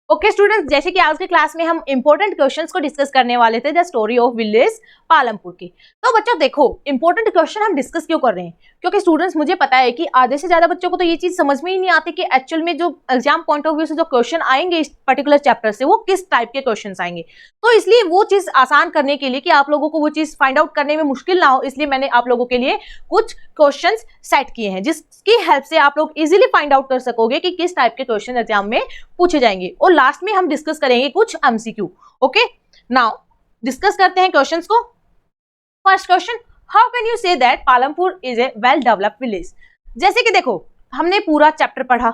Okay students, जैसे कि आज के क्लास में हम इंपॉर्टेंट क्वेश्चंस को डिस्कस करने वाले थे the story of village Palampur की। तो बच्चों देखो, इंपॉर्टेंट क्वेश्चन हम डिस्कस क्यों कर रहे हैं, क्योंकि स्टूडेंट्स मुझे पता है कि आधे से ज्यादा बच्चों को तो ये चीज समझ में ही नहीं आती कि एक्चुअल में जो एग्जाम पॉइंट ऑफ व्यू से जो क्वेश्चन आएंगे इस पर्टिकुलर चैप्टर से वो किस टाइप के क्वेश्चन आएंगे। तो इसलिए वो चीज आसान करने के लिए कि आप लोगों को वो चीज फाइंड आउट करने में मुश्किल ना हो, इसलिए मैंने आप लोगों के लिए कुछ क्वेश्चंस सेट किए हैं जिसकी हेल्प से आप लोग इजीली फाइंड आउट कर सकोगे कि किस टाइप के क्वेश्चन एग्जाम में पूछे जाएंगे। और लास्ट में हम डिस्कस करेंगे कुछ एमसीक्यू। ओके, नाउ डिस्कस करते हैं क्वेश्चंस को। First question, how can you say that Palampur is a well developed village. जैसे कि देखो, हमने पूरा चैप्टर पढ़ा,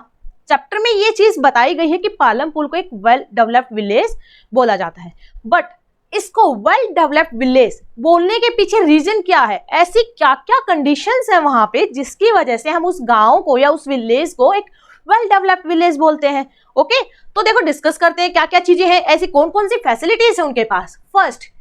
चैप्टर में ये चीज बताई गई है कि पालमपुर को एक वेल डेवलप्ड विलेज बोला जाता है, बट इसको वेल डेवलप्ड विलेज बोलने के पीछे रीजन क्या है, ऐसी क्या क्या कंडीशंस है वहां पे जिसकी वजह से हम उस गांव को या उस विलेज को एक वेल डेवलप्ड विलेज बोलते हैं। ओके, तो देखो डिस्कस करते हैं क्या क्या चीजें हैं, ऐसी कौन कौन सी फैसिलिटीज है उनके पास। First,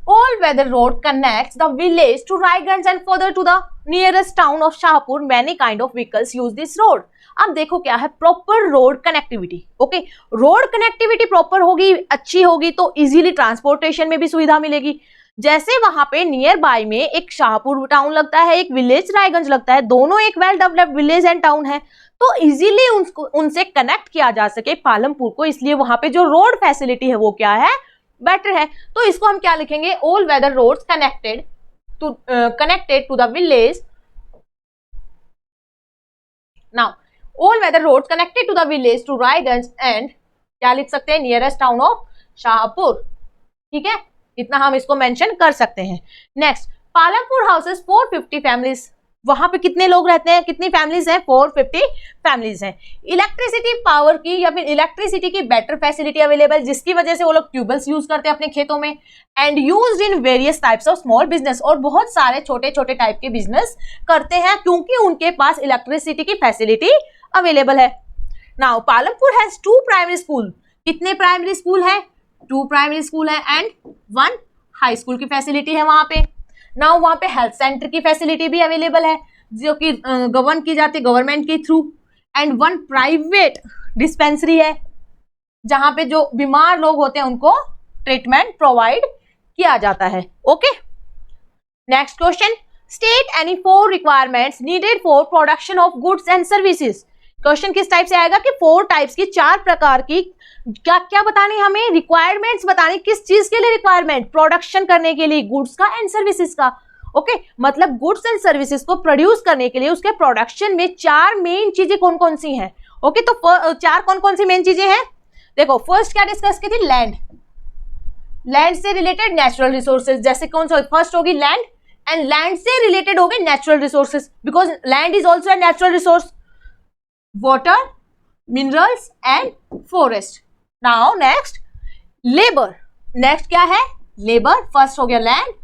all weather road connects the village to Raiganj and further to the nearest town of Shahpur. Many kind of vehicles use this road. अब देखो क्या है, proper road connectivity. Okay, road connectivity proper होगी, अच्छी होगी तो easily transportation में भी सुविधा मिलेगी। जैसे वहां पे नियर बाय में एक शाहपुर टाउन लगता है, एक विलेज रायगंज लगता है, दोनों एक well developed village and town है, तो इजीली उनसे कनेक्ट किया जा सके पालमपुर को, इसलिए वहां पे जो रोड फैसिलिटी है वो क्या है, बेटर है। तो इसको हम क्या लिखेंगे, all weather roads connected to the village. Now all weather roads connected to the village to Raiganj and क्या लिख सकते हैं, नियरेस्ट टाउन ऑफ शाहपुर। ठीक है, इतना हम इसको मेंशन कर सकते हैं। Next, Palampur houses 450 families. वहां पे कितने लोग रहते हैं, कितनी फैमिलीज हैं, 450 फैमिलीज हैं। इलेक्ट्रिसिटी पावर की या फिर इलेक्ट्रिसिटी की बेटर फैसिलिटी अवेलेबल, जिसकी वजह से वो लोग ट्यूबवेल्स यूज करते हैं अपने खेतों में। And used in various types of small business, और बहुत सारे छोटे छोटे टाइप के बिजनेस करते हैं क्योंकि उनके पास इलेक्ट्रिसिटी की फैसिलिटी अवेलेबल है। Now Palampur has 2 primary school. कितने प्राइमरी स्कूल है, 2 प्राइमरी स्कूल है एंड 1 हाई स्कूल की फैसिलिटी है वहां पे। नाउ वहां पे हेल्थ सेंटर की फैसिलिटी भी अवेलेबल है जो कि गवर्न की जाती है गवर्नमेंट के थ्रू, एंड 1 प्राइवेट डिस्पेंसरी है जहां पे जो बीमार लोग होते हैं उनको ट्रीटमेंट प्रोवाइड किया जाता है। Okay, next question, state any 4 requirements needed for production of goods and services. Question किस टाइप से आएगा कि 4 टाइप्स की, 4 प्रकार की क्या क्या बतानी, हमें रिक्वायरमेंट्स बतानी, किस चीज के लिए रिक्वायरमेंट, प्रोडक्शन करने के लिए गुड्स का एंड सर्विसेज का। ओके, मतलब गुड्स एंड सर्विसेज को प्रोड्यूस करने के लिए उसके प्रोडक्शन में 4 मेन चीजें कौन कौन सी हैं। ओके, तो 4 कौन कौन सी मेन चीजें हैं, देखो फर्स्ट क्या डिस्कस की थी, लैंड। लैंड से रिलेटेड नेचुरल रिसोर्सेज, जैसे कौन सा, फर्स्ट होगी लैंड, एंड लैंड से रिलेटेड हो गए natural resources, because land is also a natural resource, water, minerals and forest. Now next, labour. Next क्या है, लेबर। फर्स्ट हो गया लैंड,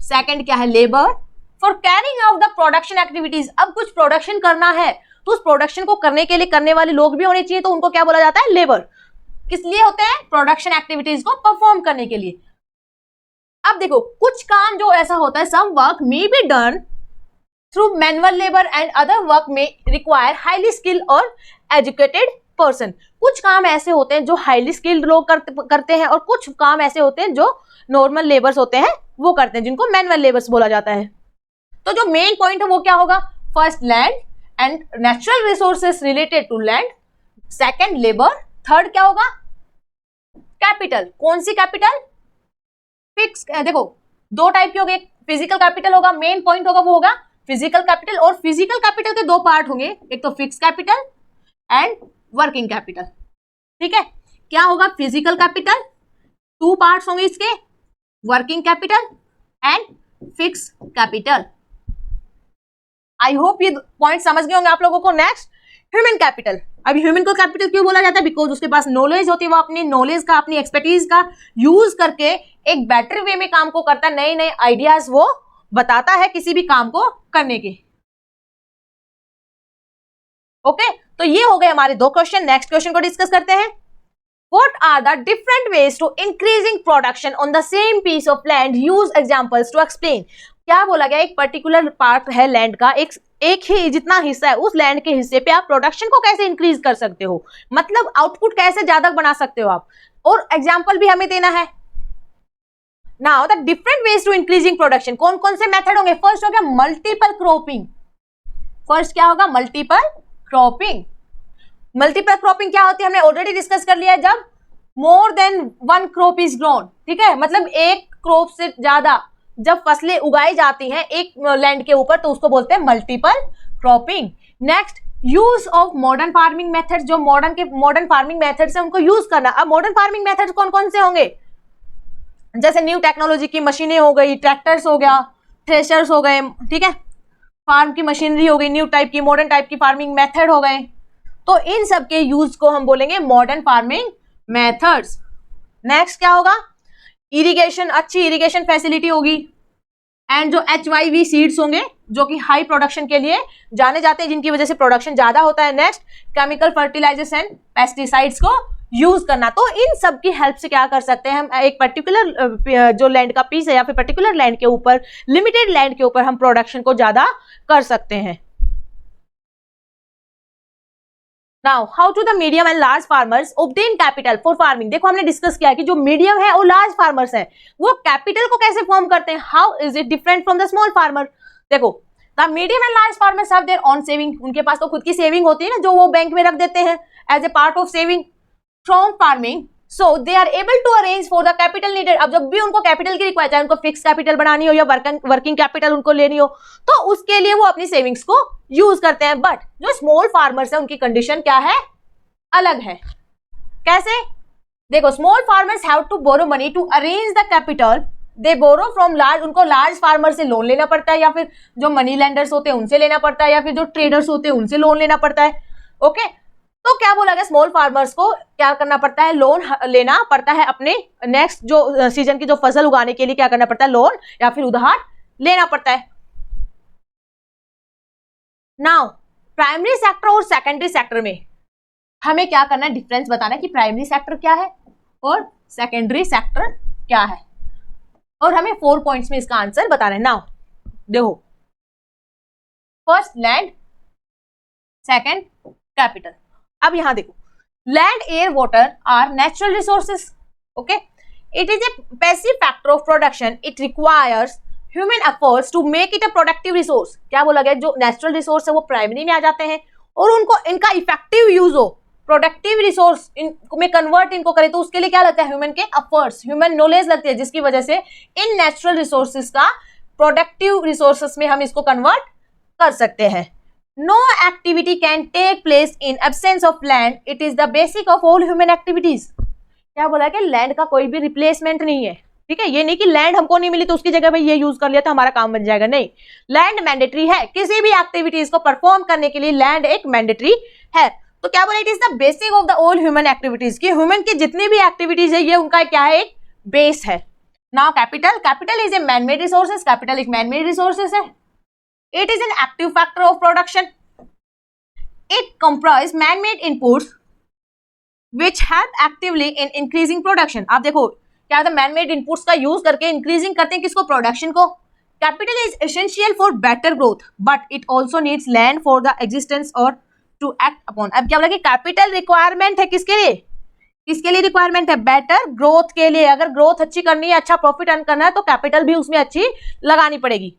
सेकंड क्या है, labour for carrying out the production activities. अब कुछ प्रोडक्शन करना है तो उस प्रोडक्शन को करने के लिए करने वाले लोग भी होने चाहिए, तो उनको क्या बोला जाता है, लेबर। किस लिए होते हैं, प्रोडक्शन एक्टिविटीज को परफॉर्म करने के लिए। अब देखो कुछ काम जो ऐसा होता है, some work may be done through manual labour and other work may require highly skilled और एजुकेटेड पर्सन। कुछ काम ऐसे होते हैं जो हाईली स्किल्ड लोग करते हैं और कुछ काम ऐसे होते हैं जो नॉर्मल लेबर्स होते हैं वो करते हैं, जिनको मैनुअल लेबर्स बोला जाता है। तो जो मेन पॉइंट है वो क्या होगा, first land and natural resources related to land, second labour, third क्या होगा, कैपिटल। कौन सी कैपिटल, फिक्स। देखो 2 टाइप के हो गए, फिजिकल कैपिटल होगा, मेन पॉइंट होगा वो होगा फिजिकल कैपिटल, और फिजिकल कैपिटल के 2 पार्ट होंगे, एक तो fix capital and working capital. ठीक है, क्या होगा, फिजिकल कैपिटल 2 पार्ट्स होंगे इसके, working capital and fix capital. I hope ये पॉइंट समझ गए होंगे आप लोगों को। Next, human capital. अभी ह्यूमन को कैपिटल क्यों बोला जाता है, बिकॉज उसके पास नॉलेज होती है, वो अपनी नॉलेज का, अपनी एक्सपर्टीज का यूज करके एक बेटर वे में काम को करता है, नए नए आइडियाज वो बताता है किसी भी काम को करने के। ओके, तो ये हो गए हमारे 2 क्वेश्चन। नेक्स्ट क्वेश्चन को डिस्कस करते हैं। What are the different ways to increasing production on the same piece of land? Use examples to explain. क्या बोला गया, एक पर्टिकुलर पार्ट है लैंड का, एक ही जितना हिस्सा है उस लैंड के हिस्से पे आप प्रोडक्शन को कैसे इंक्रीज कर सकते हो, मतलब आउटपुट कैसे ज्यादा बना सकते हो आप, और एग्जाम्पल भी हमें देना है। Now the different ways to increasing production, कौन कौन से मेथड होंगे? फर्स्ट हो गया मल्टीपल क्रॉपिंग। फर्स्ट क्या होगा? Multiple cropping. मल्टीपल क्रॉपिंग क्या होती है हमने ऑलरेडी डिस्कस कर लिया है, जब more than one crop is grown, ठीक है, मतलब एक क्रॉप से ज्यादा जब फसलें उगाई जाती हैं एक लैंड के ऊपर तो उसको बोलते हैं multiple cropping. Next use of modern farming methods, जो मॉडर्न फार्मिंग मेथड्स है उनको यूज करना। अब मॉडर्न फार्मिंग मेथड्स कौन कौन से होंगे? जैसे न्यू टेक्नोलॉजी की मशीनें हो गई, ट्रैक्टर्स हो गया, थ्रेशर्स हो गए, ठीक है, फार्म की मशीनरी हो गई, न्यू टाइप की मॉडर्न टाइप की फार्मिंग मेथड हो गए, तो इन सब के यूज को हम बोलेंगे मॉडर्न फार्मिंग मेथड्स। नेक्स्ट क्या होगा? इरिगेशन, अच्छी इरिगेशन फैसिलिटी होगी, एंड जो HYV सीड्स होंगे जो कि हाई प्रोडक्शन के लिए जाने जाते हैं, जिनकी वजह से प्रोडक्शन ज्यादा होता है। Next chemical fertilisers and pesticides को यूज करना। तो इन सब की हेल्प से क्या कर सकते हैं हम, एक पर्टिकुलर जो लैंड का पीस है या फिर पर्टिकुलर लैंड के ऊपर, लिमिटेड लैंड के ऊपर हम प्रोडक्शन को ज्यादा कर सकते हैं। Now how to the medium and large farmers obtain capital for farming. देखो हमने डिस्कस किया कि जो मीडियम है और लार्ज फार्मर्स है वो कैपिटल को कैसे फॉर्म करते हैं, how is it different from the small farmer. देखो the medium and large farmers have their own saving, उनके पास तो खुद की सेविंग होती है ना, जो वो बैंक में रख देते हैं as a part of saving from farming, so they are able to arrange for the capital needed. अब जब भी उनको कैपिटल की रिक्वायर्ड, चाहे उनको फिक्स कैपिटल बनानी हो या वर्किंग कैपिटल उनको लेनी हो, तो उसके लिए वो अपनी सेविंग्स को यूज करते हैं। बट जो स्मॉल फार्मर्स है उनकी कंडीशन क्या है, अलग है। कैसे? देखो small farmers have to borrow money to arrange the capital, they borrow from large, उनको लार्ज फार्मर से लोन लेना पड़ता है, या फिर जो मनी लेंडर्स होते हैं उनसे लेना पड़ता है, या फिर जो ट्रेडर्स होते हैं उनसे लोन लेना पड़ता है। ओके, तो क्या बोला गया, स्मॉल फार्मर्स को क्या करना पड़ता है, लोन लेना पड़ता है अपने नेक्स्ट जो सीजन की जो फसल उगाने के लिए क्या करना पड़ता है, लोन या फिर उधार लेना पड़ता है। नाउ प्राइमरी सेक्टर और सेकेंडरी सेक्टर में हमें क्या करना है, डिफरेंस बताना है कि प्राइमरी सेक्टर क्या है और सेकेंडरी सेक्टर क्या है, और हमें 4 पॉइंट्स में इसका आंसर बताना है। नाउ देखो, फर्स्ट लैंड, सेकंड कैपिटल। अब यहां देखो, land, air, water are natural resources. Okay, it is a passive factor of production, it requires human efforts to make it a productive resource. क्या बोला गया, जो नेचुरल रिसोर्स है वो प्राइमरी में आ जाते हैं, और उनको इनका इफेक्टिव यूज हो, प्रोडक्टिव रिसोर्स में कन्वर्ट इनको करे, तो उसके लिए क्या लगता है, ह्यूमन के एफर्ट्स, ह्यूमन नॉलेज लगती है, जिसकी वजह से इन नेचुरल रिसोर्सेज का प्रोडक्टिव रिसोर्सेज में हम इसको कन्वर्ट कर सकते हैं। No activity can take place in absence of land, it is the basic of all human activities. क्या बोला कि लैंड का कोई भी रिप्लेसमेंट नहीं है, ठीक है, ये नहीं कि लैंड हमको नहीं मिली तो उसकी जगह पे ये यूज कर लिया तो हमारा काम बन जाएगा, नहीं, लैंड मैंडेटरी है, किसी भी एक्टिविटीज को परफॉर्म करने के लिए लैंड एक मैंडेटरी है। तो क्या बोला, it is the basic of the all human activities, की ह्यूमन की जितनी भी एक्टिविटीज है ये उनका क्या है, एक बेस है। Now capital, capital is a man made resources, capital एक मैन मेड रिसोर्सेज है। It is an active factor of production, it comprise man made inputs which help actively in increasing production. आप देखो क्या होता है, man made inputs का use करके increasing करते हैं किसको, प्रोडक्शन को। Capital is essential for better growth, but it also needs land for the existence और टू एक्ट अपॉन। अब क्या बोला कि कैपिटल रिक्वायरमेंट है किसके लिए, किसके लिए रिक्वायरमेंट है, बेटर ग्रोथ के लिए। अगर ग्रोथ अच्छी करनी है, अच्छा प्रॉफिट अर्न करना है, तो कैपिटल भी उसमें अच्छी लगानी पड़ेगी।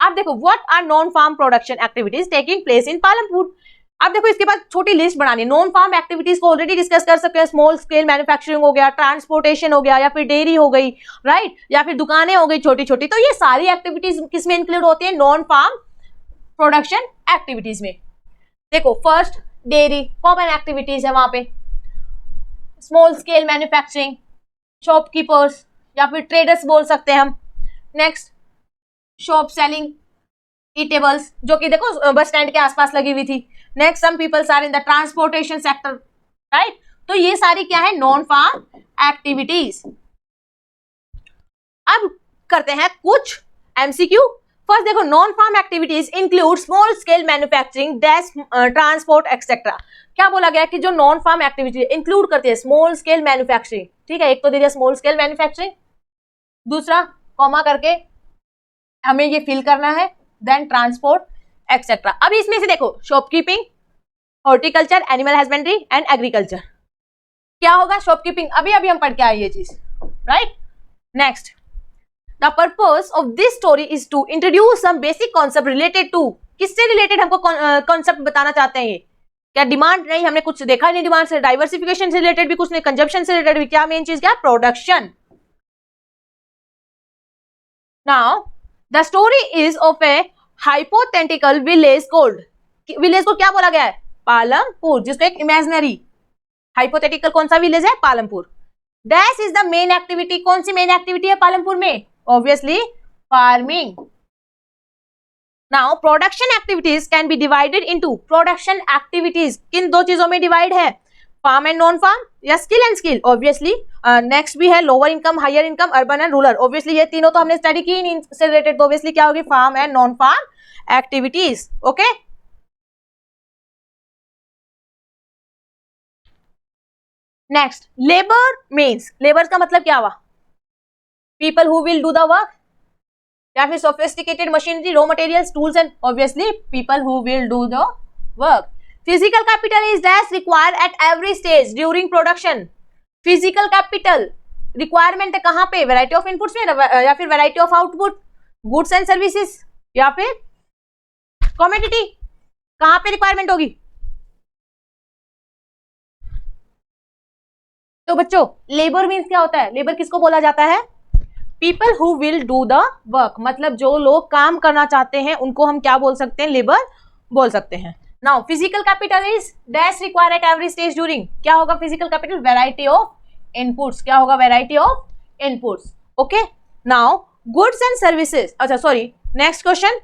अब देखो, what are non farm production activities taking place in Palampur. अब देखो इसके बाद छोटी लिस्ट बनानी है, नॉन फार्म एक्टिविटीज को ऑलरेडी डिस्कस कर सकते हैं, स्मॉल स्केल मैन्युफैक्चरिंग हो गया, ट्रांसपोर्टेशन हो गया, या फिर डेयरी हो गई, राइट, या फिर दुकानें हो गई छोटी छोटी। तो ये सारी एक्टिविटीज किसमें इंक्लूड होती है, नॉन फार्म प्रोडक्शन एक्टिविटीज में। देखो फर्स्ट डेयरी कॉमन एक्टिविटीज है, वहां पे स्मॉल स्केल मैन्युफैक्चरिंग, शॉपकीपर्स या फिर ट्रेडर्स बोल सकते हैं हम। नेक्स्ट शॉप सेलिंग ईटेबल्स, जो कि देखो बस स्टैंड के आसपास लगी हुई थी। Next some peoples are in the transportation sector, right. तो ये सारी क्या है, नॉन फार्म एक्टिविटीज। अब करते हैं कुछ एमसीक्यू। फर्स्ट देखो, non farm activities include small scale manufacturing, transport etcetera. क्या बोला गया कि जो नॉन फार्म एक्टिविटी इंक्लूड करती है स्मॉल स्केल मैन्युफैक्चरिंग, ठीक है, एक तो दे दिया स्मॉल स्केल मैन्युफैक्चरिंग, दूसरा कॉमा करके हमें ये फिल करना है, देन ट्रांसपोर्ट एक्सेट्रा। अभी इसमें से देखो shopkeeping, horticulture, animal husbandry and agriculture. क्या होगा शॉपकीपिंग, अभी अभी हम पढ़ के आए ये चीज, right. Next, the purpose of this story is to introduce some basic concept related to, किससे रिलेटेड हमको कॉन्सेप्ट बताना चाहते हैं ये, क्या डिमांड नहीं, हमने कुछ देखा नहीं डिमांड से, डाइवर्सिफिकेशन से रिलेटेड भी कुछ नहीं, कंजप्शन से रिलेटेड भी, क्या मेन चीज क्या, production. Now the story is of A hypothetical village called, village को क्या बोला गया है, पालमपुर, जिसको एक इमेजिनरी हाइपोथेटिकल कौन सा विलेज है, Palampur. Dash is the main activity, कौन सी मेन एक्टिविटी है पालमपुर में, obviously farming. Now production activities can be divided into, production activities किन दो चीजों में डिवाइड है, फार्म एंड नॉन फार्म या skill and skill, obviously. Next भी है lower income, higher income, urban and rural, obviously ये तीनों तो हमने स्टडी की इनसे रिलेटेड, तो ऑब्वियसली क्या होगी, farm and non farm activities. Okay, next, labour means, labour का मतलब क्या हुआ, people who will do the work, या फिर sophisticated machinery, raw materials, tools and obviously people who will do the work. Physical capital is that require at every stage during production, physical capital requirement है कहाँ पे, variety of inputs में या फिर variety of output, goods and services या फिर commodity, कहाँ पे रिक्वायरमेंट होगी। तो बच्चों लेबर मीन्स क्या होता है, लेबर किसको बोला जाता है, people who will do the work, मतलब जो लोग काम करना चाहते हैं उनको हम क्या बोल सकते हैं, लेबर बोल सकते हैं। Now physical capital is dash require at every stage during, क्या होगा physical capital, variety of inputs, क्या होगा variety of inputs. Okay, now goods and services, अच्छा sorry, next question,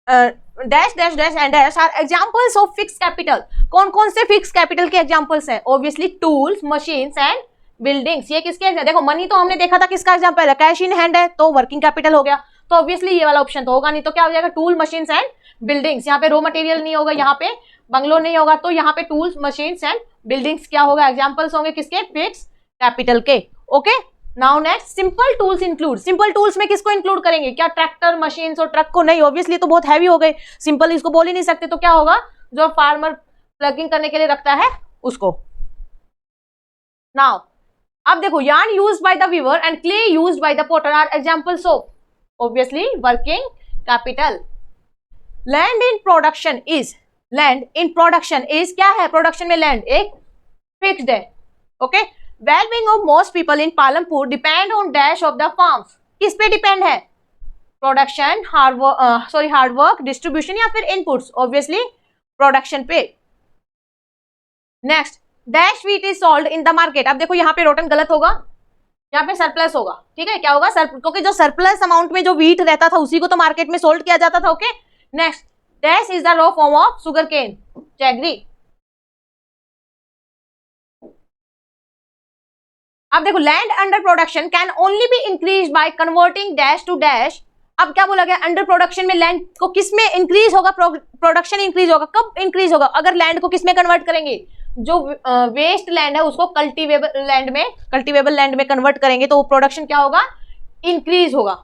dash dash dash and dash are examples of fix capital, कौन कौन से fix capital के examples हैं, obviously tools, machines and buildings. ये किसके, देखो मनी तो हमने देखा था किसका एग्जांपल है, कैश इन हैंड है तो वर्किंग कैपिटल हो गया, तो ऑब्वियसली ये वाला ऑप्शन तो होगा नहीं, तो क्या हो जाएगा, टूल, मशीन्स एंड बिल्डिंग्स। यहाँ पे रॉ मटेरियल नहीं होगा, यहाँ पे बंगलो नहीं होगा, तो यहाँ पे टूल्स, मशीन्स एंड बिल्डिंग्स क्या होगा, एग्जांपल्स होंगे किसके, फिक्स कैपिटल के। Okay, now next, simple tools include, simple tools में किसको इंक्लूड करेंगे, क्या ट्रैक्टर, मशीन्स और ट्रक को, नहीं, ऑब्वियसली तो बहुत हैवी हो गए, सिंपल इसको बोल ही नहीं सकते, तो क्या होगा, जो फार्मर प्लगिंग करने के लिए रखता है उसको। नाउ अब देखो, yarn used by the weaver and clay used by the potter are examples of obviously working capital. Land in production is क्या है, प्रोडक्शन में लैंड एक फिक्स्ड है। Okay, well-being of most people in Palampur depend on dash of the farms, किस पे depend है, production, hard work, distribution या फिर इनपुट्स, ऑब्वियसली प्रोडक्शन पे। Next, dash wheat is sold in the market, अब देखो यहाँ पे रोटन गलत होगा, यहाँ पे सरप्लस होगा, ठीक है, क्या होगा, क्योंकि जो सरप्लस अमाउंट में जो व्हीट रहता था उसी को तो मार्केट में सोल्ड किया जाता था। Okay, next, dash is the raw form of sugar cane, jaggery. अब देखो, land under production can only be increase by converting dash to dash. अब क्या बोला गया, अंडर प्रोडक्शन में लैंड को किस में इंक्रीज होगा, प्रोडक्शन इंक्रीज होगा, कब इंक्रीज होगा, अगर लैंड को किस में कन्वर्ट करेंगे, जो वेस्ट लैंड है उसको कल्टीवेबल लैंड में कन्वर्ट करेंगे, तो प्रोडक्शन क्या होगा, इंक्रीज होगा।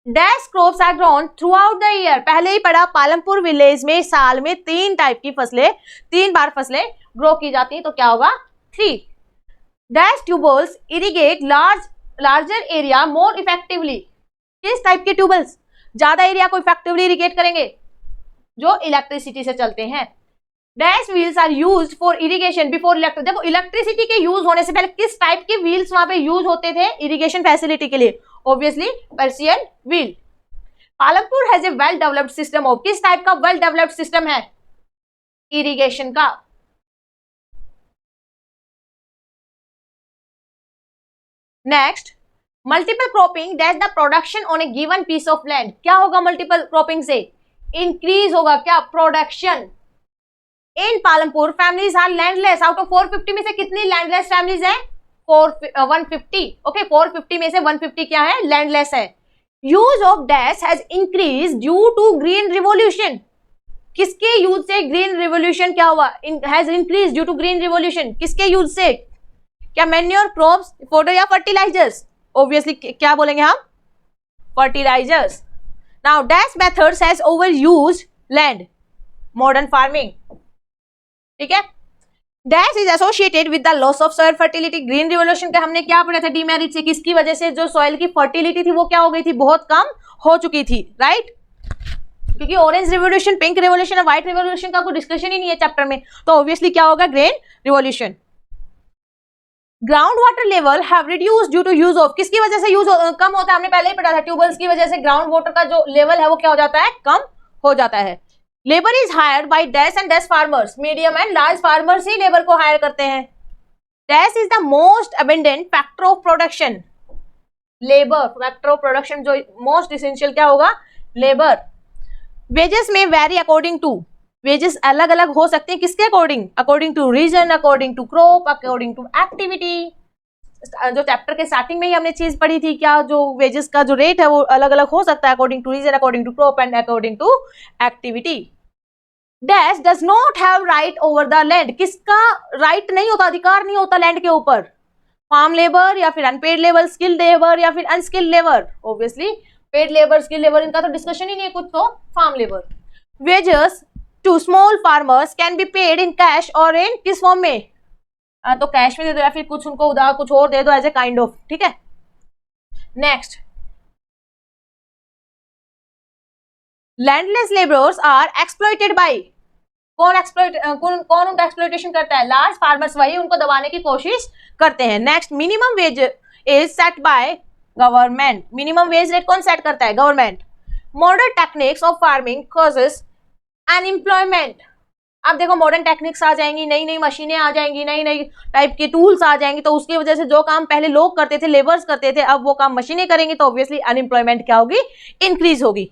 Dash crops are grown throughout the year, पहले ही पढ़ा, पालमपुर विलेज में साल में 3 टाइप की फसलें, 3 बार फसलें ग्रो की जाती है, तो क्या होगा, 3। Dash tubewells irrigate larger area more effectively, किस टाइप के ट्यूबल्स ज्यादा एरिया को इफेक्टिवली इरिगेट करेंगे, जो इलेक्ट्रिसिटी से चलते हैं। Dash wheels are used for irrigation before electric, देखो इलेक्ट्रिसिटी के यूज होने से पहले किस टाइप के व्हील्स वहां पे यूज होते थे इरिगेशन फैसिलिटी के लिए, obviously Persian wheel. Palampur has a well developed system of, किस टाइप का वेल डेवलप्ड सिस्टम है, इरिगेशन का। Next, multiple cropping dash the production on a given piece of land, क्या होगा मल्टीपल क्रॉपिंग से, इंक्रीज होगा क्या, production. In Palampur families are landless, out of 450 में से कितनी लैंडलेस फैमिलीज हैं, 150। ओके, 450 में से 150 क्या है, लैंडलेस है। Use of dash has increase due to green revolution, किसके यूज से ग्रीन रिवोल्यूशन क्या हुआ, has increase due to green revolution, किसके यूज से, क्या मैन्योर, क्रॉप्स, फोडर या फर्टिलाइजर्स, ऑब्वियसली क्या बोलेंगे हम, fertilisers. Now dash methods has overused land, modern farming, ठीक है। Dash is associated with the loss of soil fertility. Green revolution का हमने क्या पढ़ा था डीमेरिट से, किसकी वजह से जो सॉइल की फर्टिलिटी थी वो क्या हो गई थी, बहुत कम हो चुकी थी, राइट। क्योंकि ऑरेंज रिवोल्यूशन, पिंक रिवोल्यूशन और व्हाइट रिवोल्यूशन का कोई डिस्कशन ही नहीं है चैप्टर में, तो ऑब्वियसली क्या होगा, green revolution. Ground water level have reduced due to use of, किसकी वजह से यूज कम होता है, हमने पहले ही पढ़ा था, ट्यूबवेल्स की वजह से ग्राउंड वाटर का जो लेवल है वो क्या हो जाता है, कम हो जाता है। Labour is hire by dash and dash farmers, medium and large farmers ही लेबर को हायर करते हैं। Dash is the most abundant factor of production, labour factor of production जो मोस्ट इसेंशियल क्या होगा, लेबर। वेजेस में वेरी अकॉर्डिंग टू, वेजेस अलग अलग हो सकते हैं किसके according, according to region, according to crop, according to activity. जो चैप्टर के स्टार्टिंग में ही हमने चीज पढ़ी थी, क्या जो वेजेस का जो रेट है वो अलग अलग हो सकता है according to region, according to crop and according to activity. Dash does not have right over the land, किसका राइट नहीं होता, अधिकार नहीं होता लैंड के ऊपर, फार्म लेबर या फिर अनपेड लेबर, स्किल्ड लेबर या फिर unskilled labour. Obviously paid labour, skilled labour इनका तो डिस्कशन ही नहीं है कुछ, तो farm labour. Wages to small farmers can be paid in cash और इन किस फॉर्म में, तो कैश में दे दो या फिर कुछ उनको उधार कुछ और दे दो एज ए काइंड ऑफ, ठीक है। Next, landless labourers are exploited by, कौन उनका एक्सप्लॉइटेशन करता है, लार्ज फार्मर्स, वही उनको दबाने की कोशिश करते हैं। Next, minimum wage is set by government, minimum wage rate कौन सेट करता है, government. Modern techniques of farming causes unemployment, अब देखो मॉडर्न टेक्निक्स आ जाएंगी, नई नई मशीनें आ जाएंगी, नई नई टाइप के टूल्स आ जाएंगे, तो उसकी वजह से जो काम पहले लोग करते थे, लेबर्स करते थे, अब वो काम मशीनें करेंगी, तो ऑब्वियसली अनएम्प्लॉयमेंट क्या होगी, इंक्रीज होगी।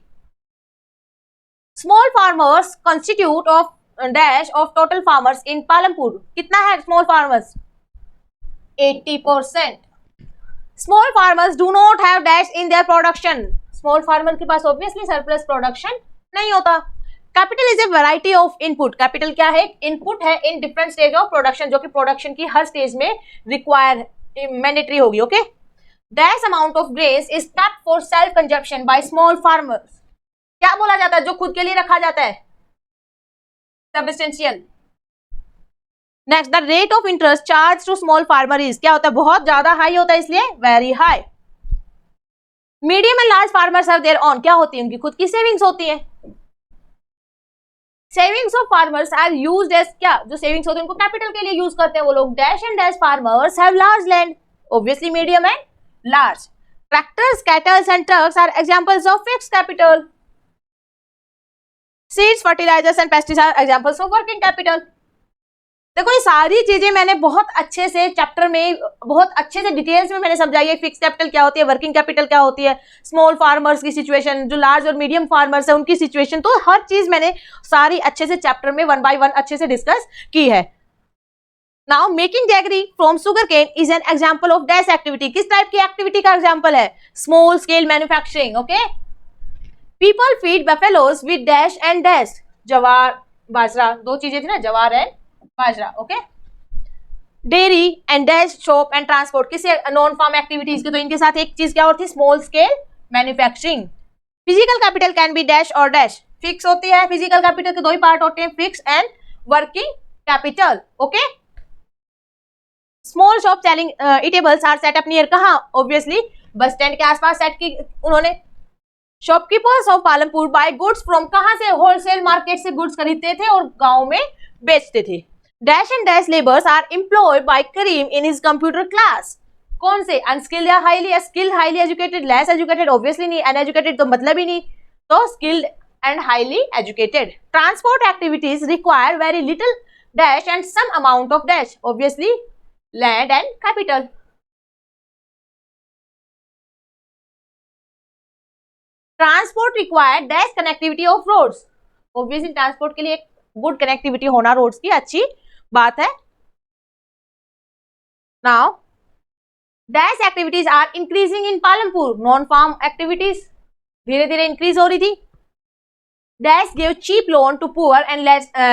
Small farmers constitute of dash of total farmers in Palampur, कितना है small farmers, 80%। Small farmers do not have dash in their production, small farmer के पास ऑब्वियसली सरप्लस प्रोडक्शन नहीं होता। Capital is a variety of input, capital क्या है, input है in different stage of production, जो कि प्रोडक्शन की हर स्टेज में रिक्वायर मैंडेटरी होगी, okay. Dash amount of grace is kept for self consumption by small farmers, क्या बोला जाता है, जो खुद के लिए रखा जाता है, subsistential. Next, the rate of interest charge to small farmer is, क्या होता है, बहुत ज्यादा हाई होता है, इसलिए very high. Medium and large farmers have their own, क्या होती है, उनकी खुद की सेविंग्स होती है। Savings of farmers are used as, क्या जो सेविंग्स होते हैं उनको कैपिटल के लिए यूज करते हैं वो लोग। Dash and dash farmers have large land, obviously medium and large. Tractors, cattles and trucks are examples of fixed capital. Seeds, fertilisers and pesticide examples of working capital. देखो ये सारी चीजें मैंने बहुत अच्छे से चैप्टर में बहुत अच्छे से डिटेल्स में मैंने समझाई है। फिक्स कैपिटल क्या होती है, वर्किंग कैपिटल क्या होती है, स्मॉल फार्मर्स की सिचुएशन, जो लार्ज और मीडियम फार्मर्स है उनकी सिचुएशन, तो हर चीज मैंने सारी अच्छे से चैप्टर में 1 by 1 अच्छे से डिस्कस की है। Now making jaggery from sugar cane is an example of dash activity, किस टाइप की एक्टिविटी का एग्जाम्पल है, small scale manufacturing, okay. People feed buffaloes with dash and dash, jowar bajra, दो चीजें थी ना, jowar and bajra, okay. Dairy and dash shop and transport, किसी non farm activities के, तो इनके साथ एक चीज क्या और थी, small scale manufacturing. Physical capital can B dash और डैश, फिक्स होती है, फिजिकल कैपिटल के दो ही पार्ट होते हैं, fix and working capital, okay. Small shop selling eatables are set up near, कहाँ, ऑब्वियसली बस स्टैंड के आसपास सेट की उन्होंने। Shopkeepers of Palampur buy goods from, कहाँ से, होलसेल मार्केट से गुड्स खरीदते थे और गांव में बेचते थे। Dash and dash labours are employed by Karim in his computer class, कौन से, अनस्किल्ड या highly skilled, highly educated, less educated, obviously नहीं, अनएजुकेटेड तो मतलब ही नहीं, तो skilled and highly educated. Transport activities require very little dash and some amount of dash, obviously land and capital. Transport require dash connectivity of roads, obviously transport के लिए एक good connectivity होना रोड्स की अच्छी बात है। Now dash activities are increasing in Palampur, non farm activities धीरे धीरे इंक्रीज हो रही थी। Dash give cheap loan to poor and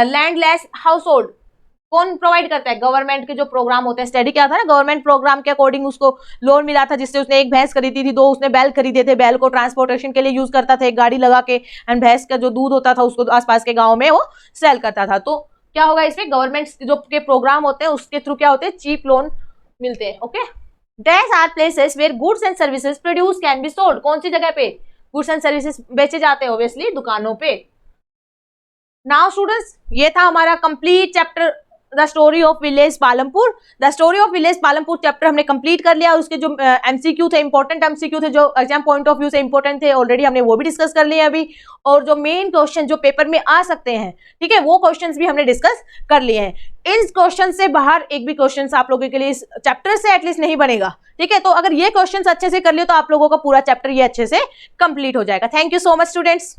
landless household, कौन प्रोवाइड करता है? गवर्नमेंट के जो प्रोग्राम होते हैं, स्टडी क्या था ना, गवर्नमेंट प्रोग्राम के अकॉर्डिंग उसको लोन मिला था, जिससे उसने एक भैंस खरीदी थी, 2 उसने बैल खरीदे थे, बैल को ट्रांसपोर्टेशन के लिए यूज करता था एक गाड़ी लगा के, एंड भैंस का जो दूध होता था उसको आसपास के गाँव में वो सेल करता था। तो क्या होगा इसमें, गवर्नमेंट जो के प्रोग्राम होते हैं उसके थ्रू क्या होते हैं, चीप लोन मिलते हैं। Okay, These are places where goods and services produced can be sold। कौन सी जगह पे गुड्स एंड सर्विसेज बेचे जाते हैं? ऑब्वियसली दुकानों पे। नाउ स्टूडेंट्स, ये था हमारा complete chapter the story of village Palampur. The story of village Palampur chapter हमने कंप्लीट कर लिया। उसके जो एमसीक्यू थे, इंपॉर्टेंट एमसीक्यू थे, जो एग्जाम पॉइंट ऑफ व्यू से इंपॉर्टेंट थे, ऑलरेडी हमने वो भी डिस्कस कर लिए अभी। और जो मेन क्वेश्चन जो पेपर में आ सकते हैं, ठीक है, वो क्वेश्चंस भी हमने डिस्कस कर लिए हैं। इन क्वेश्चन से बाहर एक भी क्वेश्चन आप लोगों के लिए इस चैप्टर से एटलीस्ट नहीं बनेगा, ठीक है। तो अगर ये क्वेश्चन अच्छे से कर लियो तो आप लोगों का पूरा चैप्टर ये अच्छे से कंप्लीट हो जाएगा। Thank you so much students.